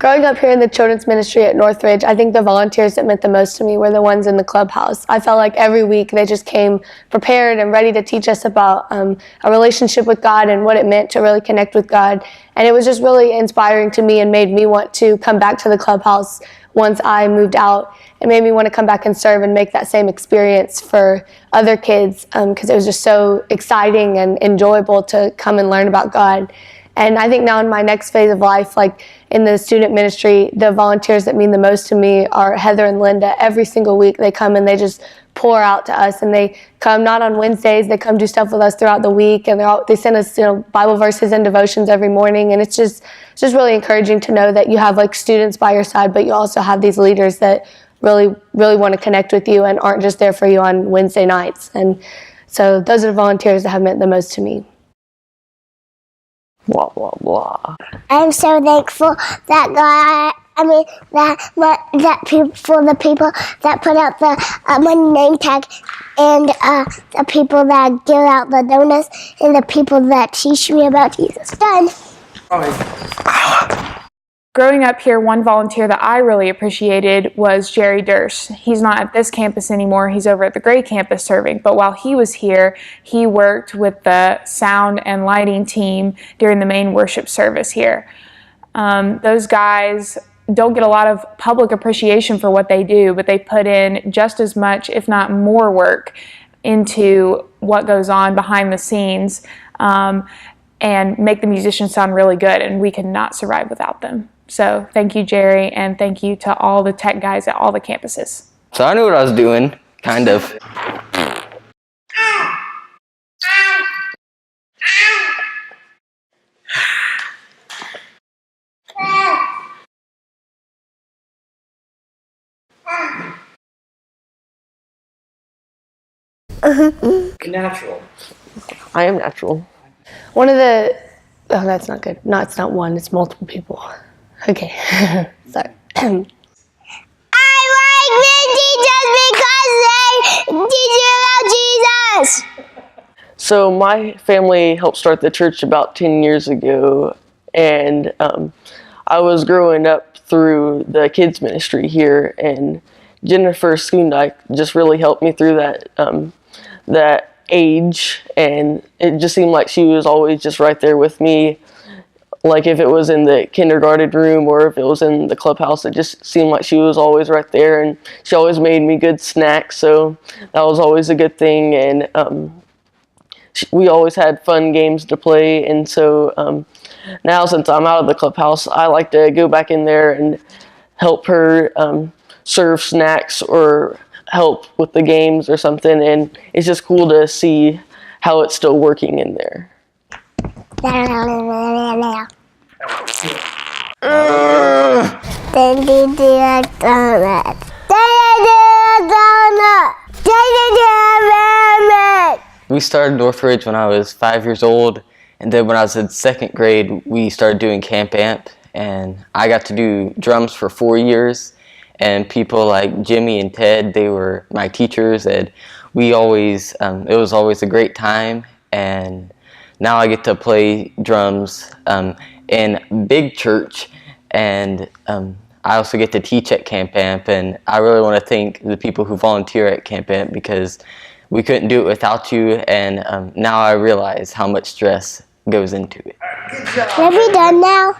Growing up here in the children's ministry at Northridge, I think the volunteers that meant the most to me were the ones in the clubhouse. I felt like every week they just came prepared and ready to teach us about a relationship with God and what it meant to really connect with God. And it was just really inspiring to me and made me want to come back to the clubhouse once I moved out. It made me want to come back and serve and make that same experience for other kids because it was just so exciting and enjoyable to come and learn about God. And I think now in my next phase of life, like in the student ministry, the volunteers that mean the most to me are Heather and Linda. Every single week they come and they just pour out to us, and they come not on Wednesdays, they come do stuff with us throughout the week, and they send us Bible verses and devotions every morning. And it's just really encouraging to know that you have like students by your side, but you also have these leaders that really want to connect with you and aren't just there for you on Wednesday nights. And so those are the volunteers that have meant the most to me. Blah, blah, blah. I'm so thankful that the people that put out the money name tag, and the people that give out the donuts, and the people that teach me about Jesus. Done. Growing up here, one volunteer that I really appreciated was Jerry Durst. He's not at this campus anymore. He's over at the Gray campus serving. But while he was here, he worked with the sound and lighting team during the main worship service here. Those guys don't get a lot of public appreciation for what they do, but they put in just as much, if not more, work into what goes on behind the scenes and make the musicians sound really good, and we could not survive without them. So thank you, Jerry, and thank you to all the tech guys at all the campuses. So I knew what I was doing, kind of. Natural. I am natural. One of the, oh, that's not good. No, it's not one, it's multiple people. Okay, sorry. I like Mindy just because they teach you about Jesus. So my family helped start the church about 10 years ago, and I was growing up through the kids ministry here, and Jennifer Schoondyke just really helped me through that age, and it just seemed like she was always just right there with me. Like if it was in the kindergarten room or if it was in the clubhouse, it just seemed like she was always right there, and she always made me good snacks, so that was always a good thing. And we always had fun games to play, and so now since I'm out of the clubhouse, I like to go back in there and help her serve snacks or help with the games or something, and it's just cool to see how it's still working in there. We started Northridge when I was 5 years old, and then when I was in second grade, we started doing Camp Amp, and I got to do drums for 4 years, and people like Jimmy and Ted, they were my teachers, and we always, it was always a great time, and now I get to play drums in Big Church, and I also get to teach at Camp Amp, and I really want to thank the people who volunteer at Camp Amp because we couldn't do it without you, and now I realize how much stress goes into it. Are we done now?